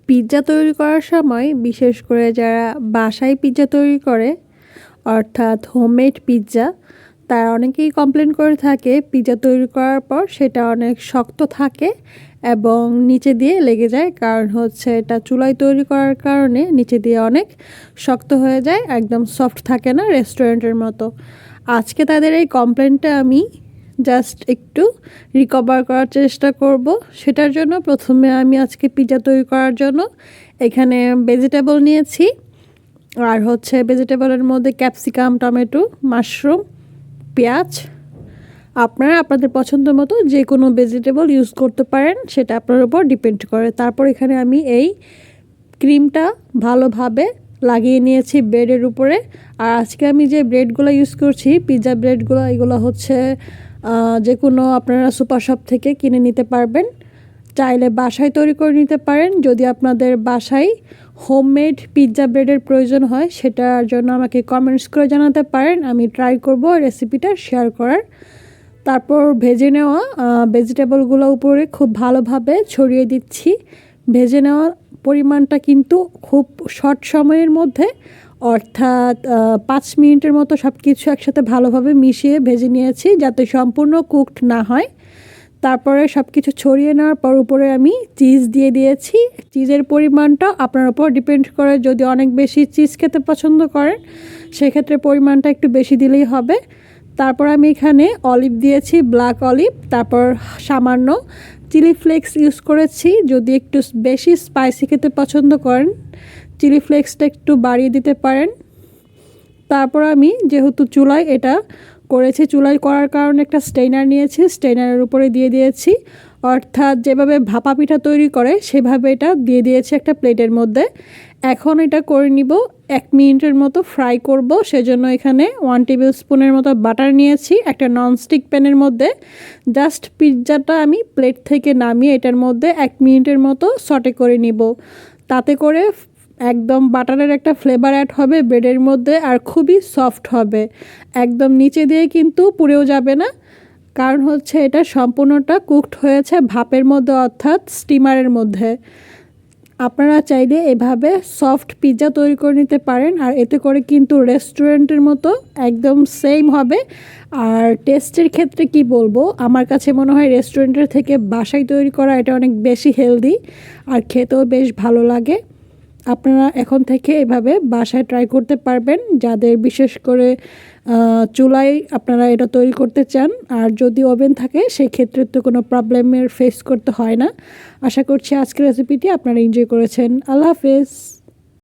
Pizza তৈরি করার সময় বিশেষ করে যারা বাসায় পিৎজা তৈরি করে অর্থাৎ হোমমেড পিৎজা তারা অনেকেই কমপ্লেন করে থাকে পিৎজা তৈরি করার পর সেটা অনেক শক্ত থাকে এবং নিচে দিয়ে লেগে যায়। কারণ হচ্ছে এটা চুলায় তৈরি করার কারণে নিচে দিয়ে অনেক শক্ত হয়ে যায়, একদম সফট থাকে না রেস্টুরেন্টের মতো। আজকে তাদের এই কমপ্লেনটা আমি জাস্ট একটু রিকভার করার চেষ্টা করব। সেটার জন্য প্রথমে আমি আজকে পিৎজা তৈরি করার জন্য এখানে ভেজিটেবল নিয়েছি। আর হচ্ছে ভেজিটেবলের মধ্যে ক্যাপসিকাম, টমেটো, মাশরুম, পেঁয়াজ। আপনারা আপনাদের পছন্দ মতো যে কোনো ভেজিটেবল ইউজ করতে পারেন, সেটা আপনার উপর ডিপেন্ড করে। তারপর এখানে আমি এই ক্রিমটা ভালোভাবে লাগিয়ে নিয়েছি ব্রেডের উপরে। আর আজকে আমি যে ব্রেডগুলো ইউজ করছি পিৎজা ব্রেডগুলো, এগুলো হচ্ছে যে কোনো আপনারা সুপার শপ থেকে কিনে নিতে পারবেন, চাইলে বাসায় তৈরি করে নিতে পারেন। যদি আপনাদের বাসায় হোমমেড পিৎজা ব্রেডের প্রয়োজন হয় সেটার জন্য আমাকে কমেন্টস করে জানাতে পারেন, আমি ট্রাই করব রেসিপিটা শেয়ার করার। তারপর ভেজে নেওয়া ভেজিটেবলগুলো উপরে খুব ভালোভাবে ছড়িয়ে দিচ্ছি। ভেজে নেওয়ার পরিমাণটা কিন্তু খুব শর্ট সময়ের মধ্যে, অর্থাৎ 5 মিনিটের মতো সব কিছু একসাথে ভালোভাবে মিশিয়ে ভেজে নিয়েছি যাতে সম্পূর্ণ কুকড না হয়। তারপরে সব কিছু ছড়িয়ে নেওয়ার পর উপরে আমি চিজ দিয়ে দিয়েছি। চিজের পরিমাণটা আপনার উপর ডিপেন্ড করে, যদি অনেক বেশি চিজ খেতে পছন্দ করেন সেক্ষেত্রে পরিমাণটা একটু বেশি দিলেই হবে। তারপর আমি এখানে অলিভ দিয়েছি, ব্ল্যাক অলিভ। তারপর সামান্য চিলি ফ্লেক্স ইউজ করেছি, যদি একটু বেশি স্পাইসি খেতে পছন্দ করেন চিলি ফ্লেক্সটা একটু বাড়িয়ে দিতে পারেন। তারপর আমি যেহেতু চুলায় এটা করেছি, চুলায় করার কারণে একটা স্টেইনার নিয়েছি, স্টেইনারের উপরে দিয়ে দিয়েছি। অর্থাৎ যেভাবে ভাপা পিঠা তৈরি করে সেভাবে এটা দিয়ে দিয়েছি একটা প্লেটের মধ্যে। এখন এটা করে নিব 1 মিনিটের মতো ফ্রাই করব। সেজন্য এখানে 1 টেবিল স্পুনের মতো বাটার নিয়েছি একটা ননস্টিক প্যানের মধ্যে। জাস্ট পিৎজাটা আমি প্লেট থেকে নামিয়ে এটার মধ্যে 1 মিনিটের মতো সটে করে নিব। তাতে করে একদম বাটারের একটা ফ্লেভার অ্যাড হবে ব্রেডের মধ্যে, আর খুবই সফট হবে, একদম নিচে দিয়ে কিন্তু পুড়েও যাবে না। কারণ হচ্ছে এটা সম্পূর্ণটা কুকড হয়েছে ভাপের মধ্যে, অর্থাৎ স্টিমারের মধ্যে। আপনারা চাইলে এভাবে সফট পিৎজা তৈরি করে নিতে পারেন, আর এতে করে কিন্তু রেস্টুরেন্টের মতো একদম সেম হবে। আর টেস্টের ক্ষেত্রে কি বলবো, আমার কাছে মনে হয় রেস্টুরেন্টের থেকে বাসায় তৈরি করা এটা অনেক বেশি হেলদি আর খেতেও বেশ ভালো লাগে। আপনারা এখন থেকে এভাবে বাসায় ট্রাই করতে পারবেন যাদের বিশেষ করে চুলায় আপনারা এটা তৈরি করতে চান। আর যদি ওভেন থাকে সেই ক্ষেত্রে তো কোনো প্রবলেমের ফেস করতে হয় না। আশা করছি আজকের রেসিপিটি আপনারা এনজয় করেছেন। আল্লাহ হাফেজ।